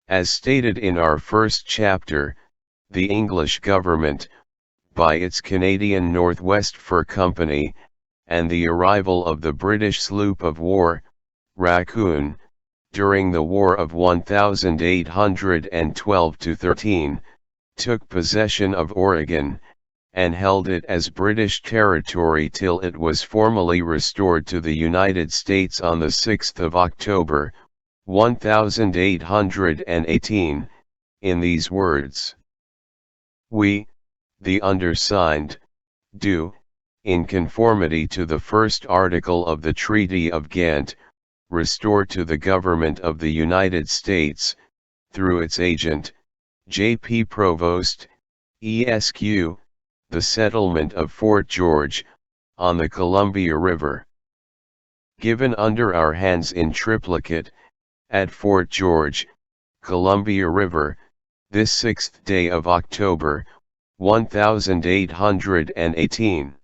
As stated in our first chapter, the English government, by its Canadian Northwest Fur Company, and the arrival of the British sloop of war, Raccoon, during the War of 1812–13, took possession of Oregon, and held it as British territory till it was formally restored to the United States on the 6th of October, 1818, in these words: "We, the undersigned, do, in conformity to the first article of the Treaty of Ghent, restore to the Government of the United States, through its agent, J.P. Provost, Esq., the settlement of Fort George, on the Columbia River. Given under our hands in triplicate, at Fort George, Columbia River, this 6th day of October, 1818.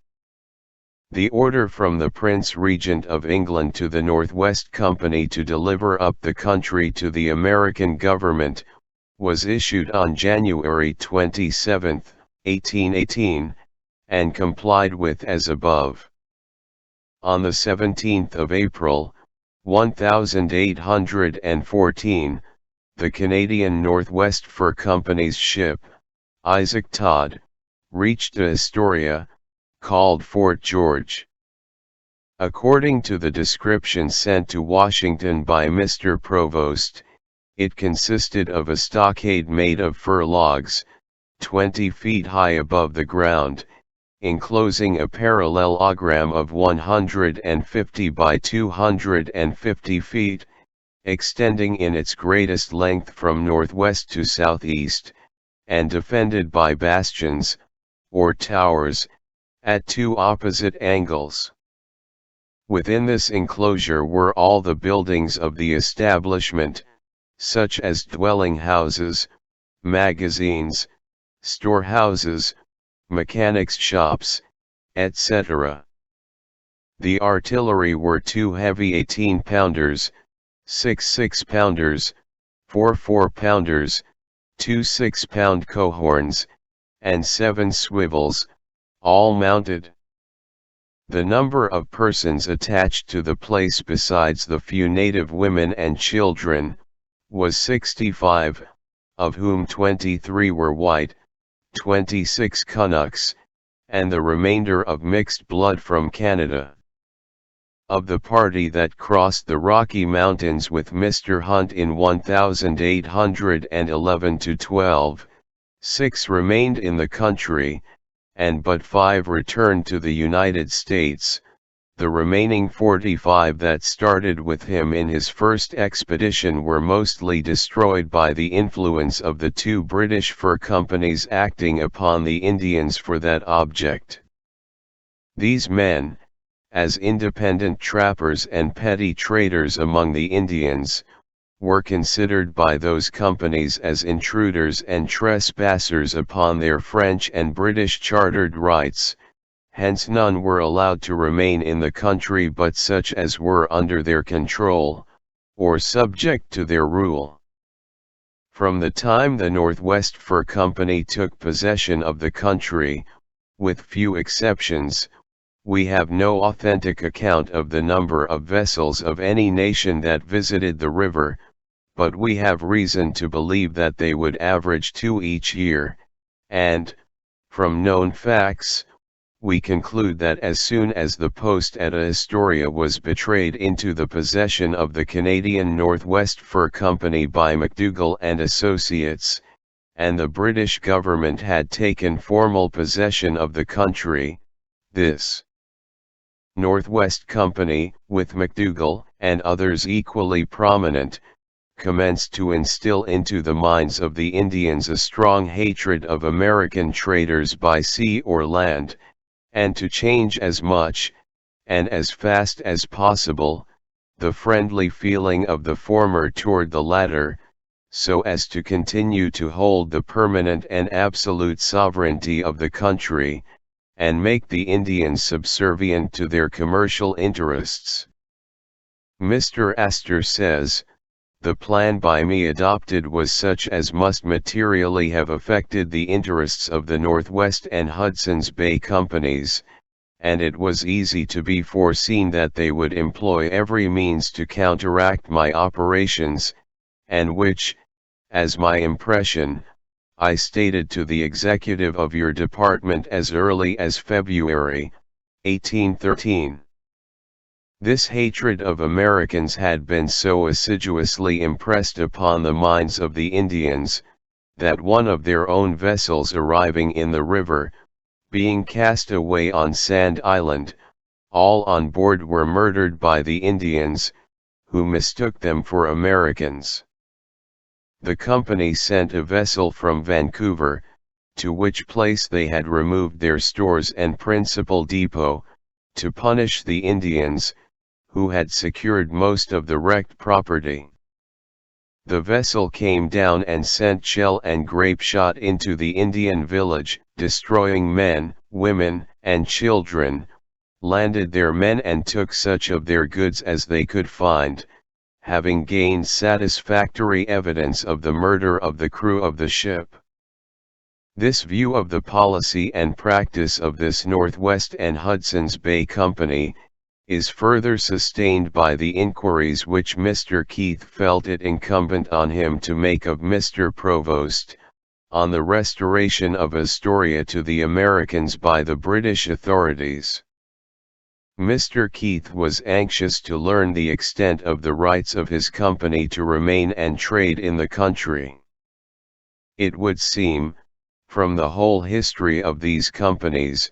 The order from the Prince Regent of England to the Northwest Company to deliver up the country to the American government, was issued on January 27, 1818, and complied with as above. On the 17th of April, 1814, the Canadian Northwest Fur Company's ship, Isaac Todd, reached Astoria, called Fort George. According to the description sent to Washington by Mr. Provost, it consisted of a stockade made of fir logs, 20 feet high above the ground, enclosing a parallelogram of 150 by 250 feet, extending in its greatest length from northwest to southeast, and defended by bastions, or towers, at two opposite angles. Within this enclosure were all the buildings of the establishment, such as dwelling houses, magazines, storehouses, mechanics' shops, etc. The artillery were 2 heavy 18-pounders, 6 6-pounders, 4 4-pounders, 2 6-pound cohorns, and 7 swivels, all mounted. The number of persons attached to the place besides the few native women and children, was 65, of whom 23 were white, 26 Canucks, and the remainder of mixed blood from Canada. Of the party that crossed the Rocky Mountains with Mr. Hunt in 1811–12, 6 remained in the country, and but 5 returned to the United States. The remaining 45 that started with him in his first expedition were mostly destroyed by the influence of the 2 British fur companies acting upon the Indians for that object. These men, as independent trappers and petty traders among the Indians, were considered by those companies as intruders and trespassers upon their French and British chartered rights. Hence none were allowed to remain in the country but such as were under their control, or subject to their rule. From the time the Northwest Fur Company took possession of the country, with few exceptions, we have no authentic account of the number of vessels of any nation that visited the river, but we have reason to believe that they would average 2 each year, and, from known facts, we conclude that as soon as the post at Astoria was betrayed into the possession of the Canadian Northwest Fur Company by MacDougall and Associates, and the British government had taken formal possession of the country, this Northwest Company, with MacDougall and others equally prominent, commenced to instill into the minds of the Indians a strong hatred of American traders by sea or land, and to change as much, and as fast as possible, the friendly feeling of the former toward the latter, so as to continue to hold the permanent and absolute sovereignty of the country, and make the Indians subservient to their commercial interests. Mr. Astor says, the plan by me adopted was such as must materially have affected the interests of the Northwest and Hudson's Bay Companies, and it was easy to be foreseen that they would employ every means to counteract my operations, and which, as my impression, I stated to the executive of your department as early as February, 1813. This hatred of Americans had been so assiduously impressed upon the minds of the Indians, that one of their own vessels arriving in the river, being cast away on Sand Island, all on board were murdered by the Indians, who mistook them for Americans. The company sent a vessel from Vancouver, to which place they had removed their stores and principal depot, to punish the Indians, who had secured most of the wrecked property. The vessel came down and sent shell and grape shot into the Indian village, destroying men, women, and children, landed their men and took such of their goods as they could find, having gained satisfactory evidence of the murder of the crew of the ship. This view of the policy and practice of this Northwest and Hudson's Bay Company is further sustained by the inquiries which Mr. Keith felt it incumbent on him to make of Mr. Provost, on the restoration of Astoria to the Americans by the British authorities. Mr. Keith was anxious to learn the extent of the rights of his company to remain and trade in the country. It would seem, from the whole history of these companies,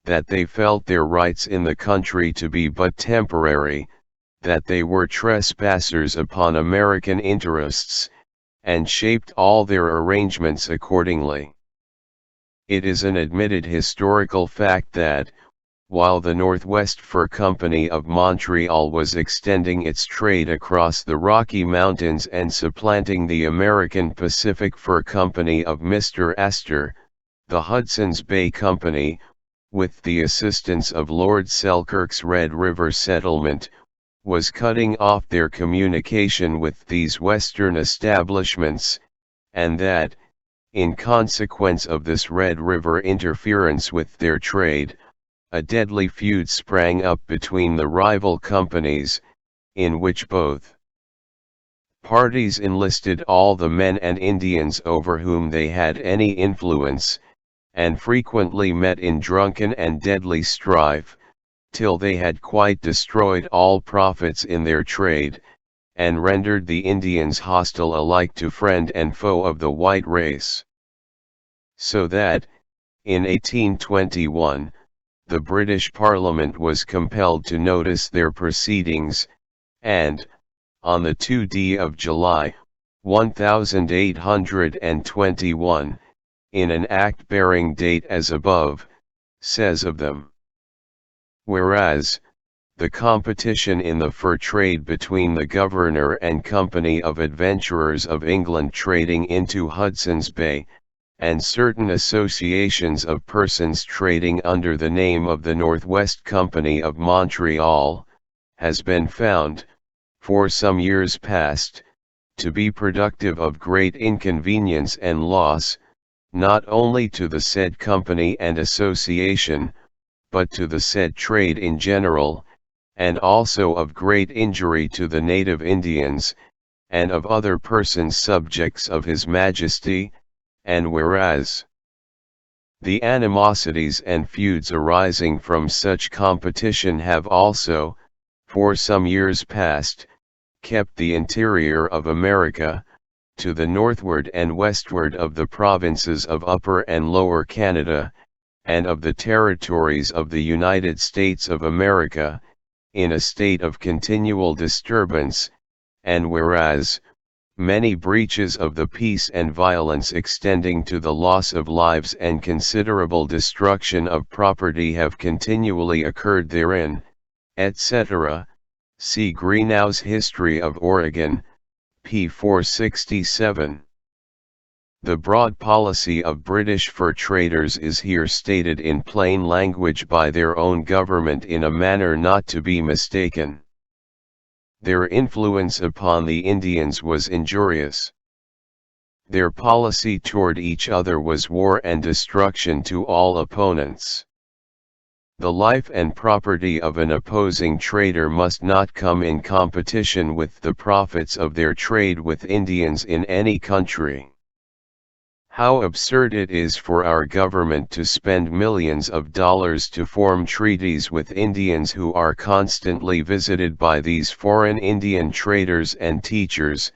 that they felt their rights in the country to be but temporary, that they were trespassers upon American interests, and shaped all their arrangements accordingly. It is an admitted historical fact that, while the Northwest Fur Company of Montreal was extending its trade across the Rocky Mountains and supplanting the American Pacific Fur Company of Mr. Astor, the Hudson's Bay Company, with the assistance of Lord Selkirk's Red River settlement, was cutting off their communication with these western establishments, and that, in consequence of this Red River interference with their trade, a deadly feud sprang up between the rival companies, in which both parties enlisted all the men and Indians over whom they had any influence, and frequently met in drunken and deadly strife, till they had quite destroyed all profits in their trade, and rendered the Indians hostile alike to friend and foe of the white race. So that, in 1821, the British Parliament was compelled to notice their proceedings, and, on the 2nd of July, 1821, in an act bearing date as above, says of them: whereas, the competition in the fur trade between the Governor and Company of Adventurers of England trading into Hudson's Bay, and certain associations of persons trading under the name of the Northwest Company of Montreal, has been found, for some years past, to be productive of great inconvenience and loss, not only to the said company and association, but to the said trade in general, and also of great injury to the native Indians, and of other persons subjects of His Majesty, and whereas the animosities and feuds arising from such competition have also, for some years past, kept the interior of America, to the northward and westward of the provinces of Upper and Lower Canada, and of the territories of the United States of America, in a state of continual disturbance, and whereas, many breaches of the peace and violence extending to the loss of lives and considerable destruction of property have continually occurred therein, etc., see Greenough's History of Oregon, p. 467. The broad policy of British fur traders is here stated in plain language by their own government in a manner not to be mistaken. Their influence upon the Indians was injurious. Their policy toward each other was war and destruction to all opponents. The life and property of an opposing trader must not come in competition with the profits of their trade with Indians in any country. How absurd it is for our government to spend millions of dollars to form treaties with Indians who are constantly visited by these foreign Indian traders and teachers,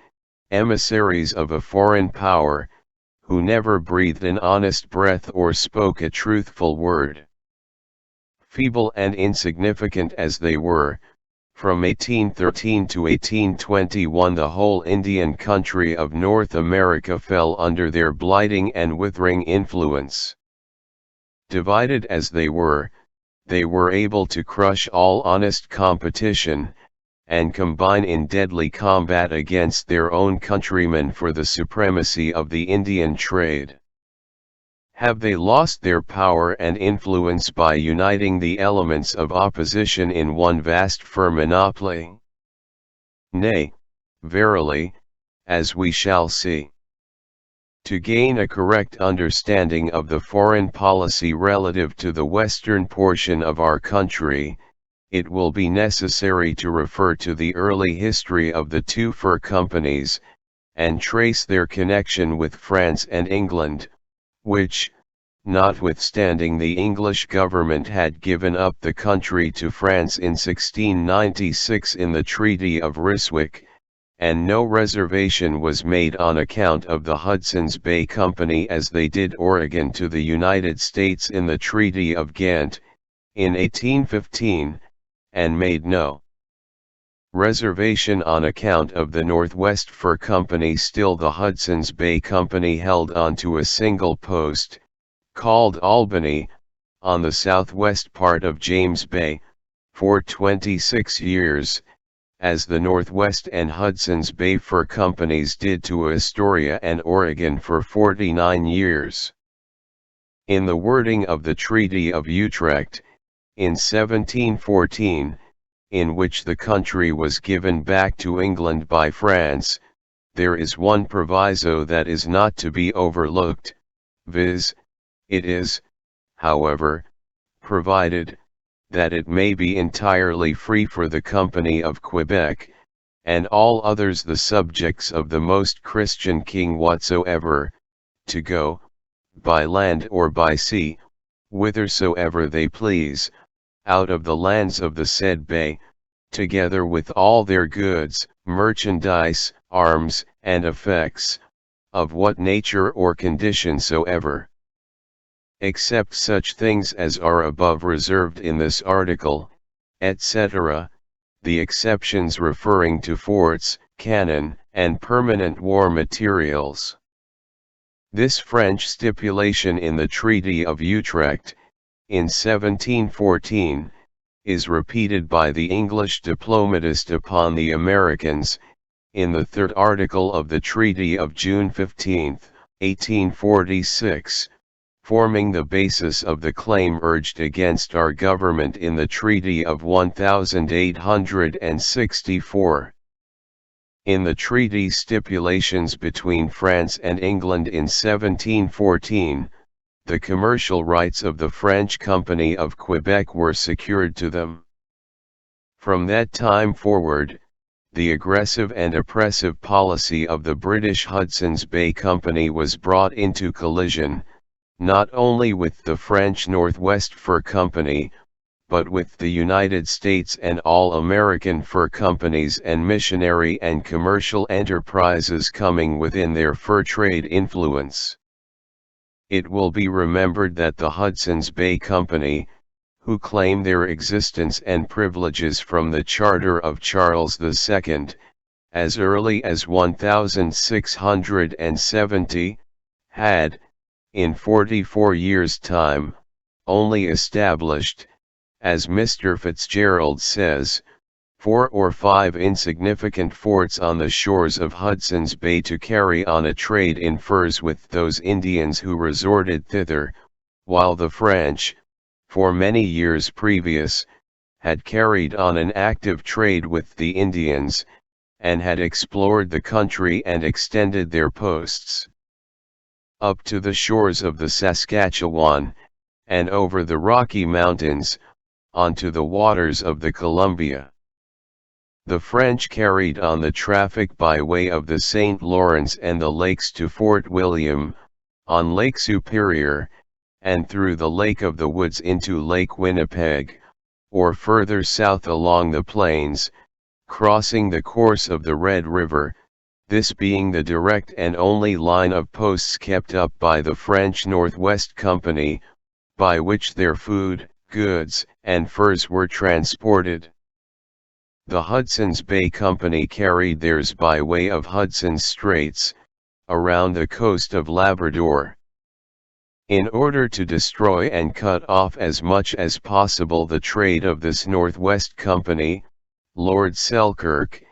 emissaries of a foreign power, who never breathed an honest breath or spoke a truthful word. Feeble and insignificant as they were, from 1813 to 1821 the whole Indian country of North America fell under their blighting and withering influence. Divided as they were able to crush all honest competition, and combine in deadly combat against their own countrymen for the supremacy of the Indian trade. Have they lost their power and influence by uniting the elements of opposition in one vast firm monopoly? Nay, verily, as we shall see. To gain a correct understanding of the foreign policy relative to the western portion of our country, it will be necessary to refer to the early history of the two fur companies, and trace their connection with France and England, which, notwithstanding the English government had given up the country to France in 1696 in the Treaty of Ryswick, and no reservation was made on account of the Hudson's Bay Company as they did Oregon to the United States in the Treaty of Ghent, in 1815, and made no reservation on account of the Northwest Fur Company. Still the Hudson's Bay Company held on to a single post, called Albany, on the southwest part of James Bay, for 26 years, as the Northwest and Hudson's Bay Fur Companies did to Astoria and Oregon for 49 years. In the wording of the Treaty of Utrecht, in 1714, in which the country was given back to England by France, there is one proviso that is not to be overlooked, viz., it is, however, provided, that it may be entirely free for the Company of Quebec, and all others the subjects of the most Christian king whatsoever, to go, by land or by sea, whithersoever they please, out of the lands of the said bay, together with all their goods, merchandise, arms, and effects, of what nature or condition soever. Except such things as are above reserved in this article, etc., the exceptions referring to forts, cannon, and permanent war materials. This French stipulation in the Treaty of Utrecht, in 1714, is repeated by the English diplomatist upon the Americans, in the third article of the Treaty of June 15, 1846, forming the basis of the claim urged against our government in the Treaty of 1864. In the treaty stipulations between France and England in 1714, the commercial rights of the French Company of Quebec were secured to them. From that time forward, the aggressive and oppressive policy of the British Hudson's Bay Company was brought into collision, not only with the French Northwest Fur Company, but with the United States and all American fur companies and missionary and commercial enterprises coming within their fur trade influence. It will be remembered that the Hudson's Bay Company, who claim their existence and privileges from the Charter of Charles II, as early as 1670, had, in 44 years' time, only established, as Mr. Fitzgerald says, 4 or 5 insignificant forts on the shores of Hudson's Bay to carry on a trade in furs with those Indians who resorted thither, while the French, for many years previous, had carried on an active trade with the Indians, and had explored the country and extended their posts up to the shores of the Saskatchewan, and over the Rocky Mountains, onto the waters of the Columbia. The French carried on the traffic by way of the St. Lawrence and the lakes to Fort William, on Lake Superior, and through the Lake of the Woods into Lake Winnipeg, or further south along the plains, crossing the course of the Red River, this being the direct and only line of posts kept up by the French Northwest Company, by which their food, goods, and furs were transported. The Hudson's Bay Company carried theirs by way of Hudson's Straits, around the coast of Labrador. In order to destroy and cut off as much as possible the trade of this Northwest Company, Lord Selkirk,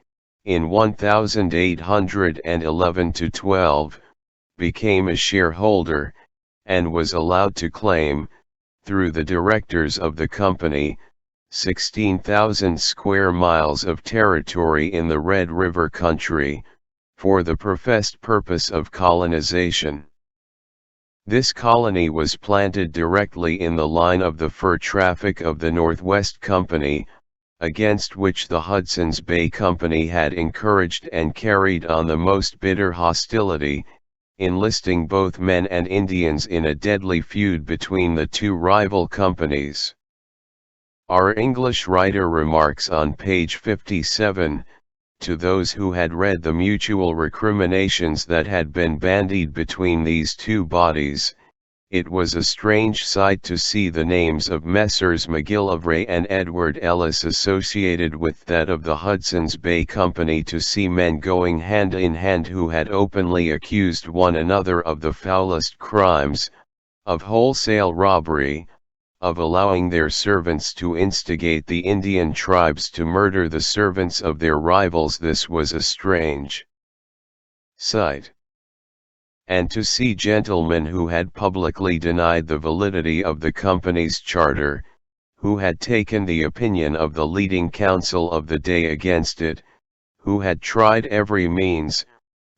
in 1811–12, became a shareholder, and was allowed to claim, through the directors of the company, 16,000 square miles of territory in the Red River country, for the professed purpose of colonization. This colony was planted directly in the line of the fur traffic of the Northwest Company, against which the Hudson's Bay Company had encouraged and carried on the most bitter hostility, enlisting both men and Indians in a deadly feud between the two rival companies. Our English writer remarks on page 57, to those who had read the mutual recriminations that had been bandied between these two bodies, it was a strange sight to see the names of Messrs. McGillivray and Edward Ellis associated with that of the Hudson's Bay Company, to see men going hand in hand who had openly accused one another of the foulest crimes, of wholesale robbery, of allowing their servants to instigate the Indian tribes to murder the servants of their rivals. This was a strange sight. And to see gentlemen who had publicly denied the validity of the company's charter, who had taken the opinion of the leading council of the day against it, who had tried every means,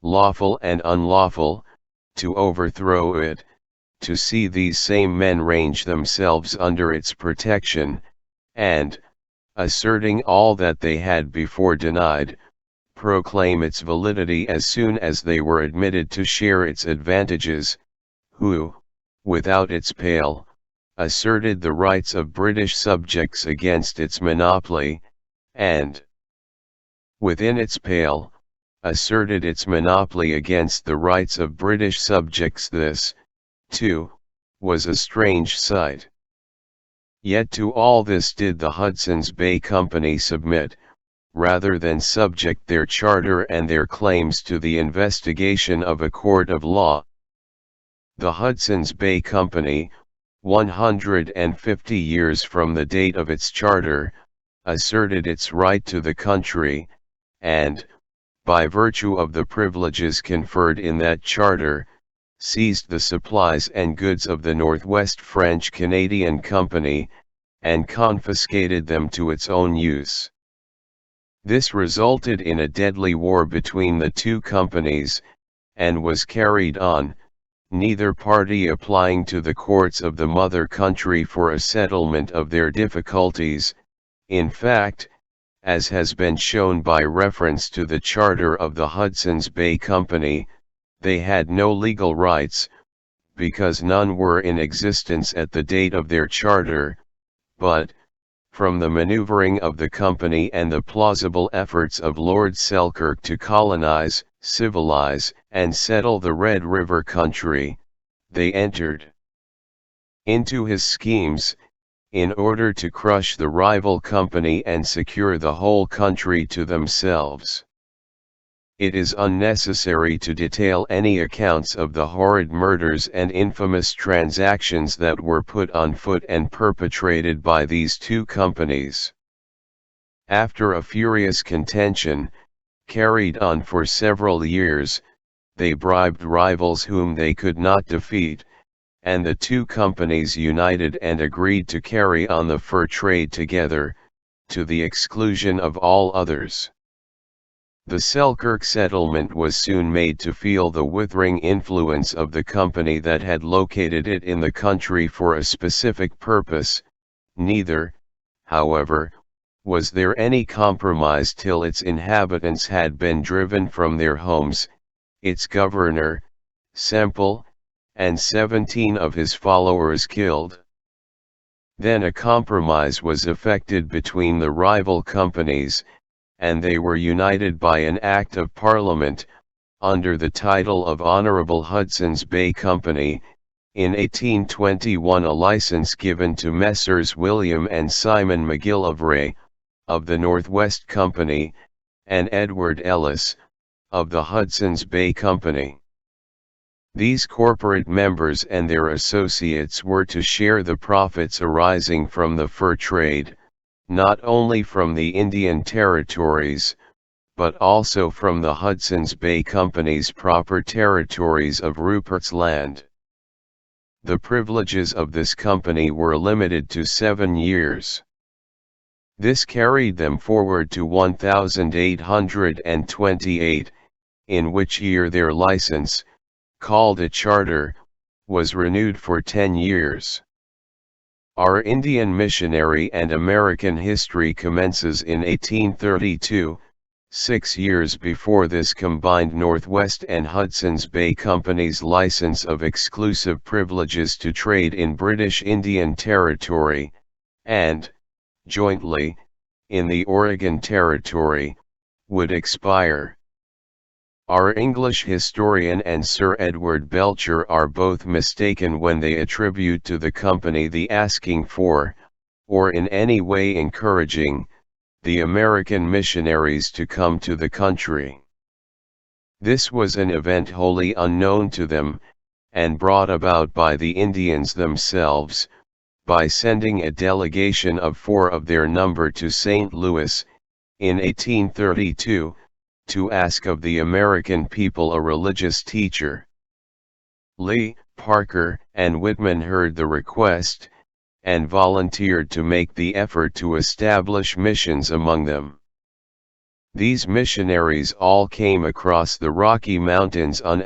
lawful and unlawful, to overthrow it, to see these same men range themselves under its protection, and, asserting all that they had before denied, proclaim its validity as soon as they were admitted to share its advantages, who, without its pale, asserted the rights of British subjects against its monopoly, and, within its pale, asserted its monopoly against the rights of British subjects. This, too, was a strange sight. Yet to all this did the Hudson's Bay Company submit, rather than subject their charter and their claims to the investigation of a court of law. The Hudson's Bay Company, 150 years from the date of its charter, asserted its right to the country, and, by virtue of the privileges conferred in that charter, seized the supplies and goods of the Northwest French Canadian Company, and confiscated them to its own use. This resulted in a deadly war between the two companies, and was carried on, neither party applying to the courts of the mother country for a settlement of their difficulties. In fact, as has been shown by reference to the charter of the Hudson's Bay Company, they had no legal rights, because none were in existence at the date of their charter, but, from the maneuvering of the company and the plausible efforts of Lord Selkirk to colonize, civilize, and settle the Red River country, they entered into his schemes, in order to crush the rival company and secure the whole country to themselves. It is unnecessary to detail any accounts of the horrid murders and infamous transactions that were put on foot and perpetrated by these two companies. After a furious contention, carried on for several years, they bribed rivals whom they could not defeat, and the two companies united and agreed to carry on the fur trade together, to the exclusion of all others. The Selkirk settlement was soon made to feel the withering influence of the company that had located it in the country for a specific purpose. Neither, however, was there any compromise till its inhabitants had been driven from their homes, its governor, Semple, and 17 of his followers killed. Then a compromise was effected between the rival companies, and they were united by an Act of Parliament, under the title of Honourable Hudson's Bay Company. In 1821 a licence given to Messrs. William and Simon McGill of Ray, of the North West Company, and Edward Ellis, of the Hudson's Bay Company. These corporate members and their associates were to share the profits arising from the fur trade, not only from the Indian territories, but also from the Hudson's Bay Company's proper territories of Rupert's Land. The privileges of this company were limited to 7 years. This carried them forward to 1828, in which year their license, called a charter, was renewed for 10 years. Our Indian missionary and American history commences in 1832, 6 years before this combined Northwest and Hudson's Bay Company's license of exclusive privileges to trade in British Indian Territory, and, jointly, in the Oregon Territory, would expire. Our English historian and Sir Edward Belcher are both mistaken when they attribute to the company the asking for, or in any way encouraging, the American missionaries to come to the country. This was an event wholly unknown to them, and brought about by the Indians themselves, by sending a delegation of 4 of their number to St. Louis, in 1832, to ask of the American people a religious teacher. Lee, Parker, and Whitman heard the request, and volunteered to make the effort to establish missions among them. These missionaries all came across the Rocky Mountains on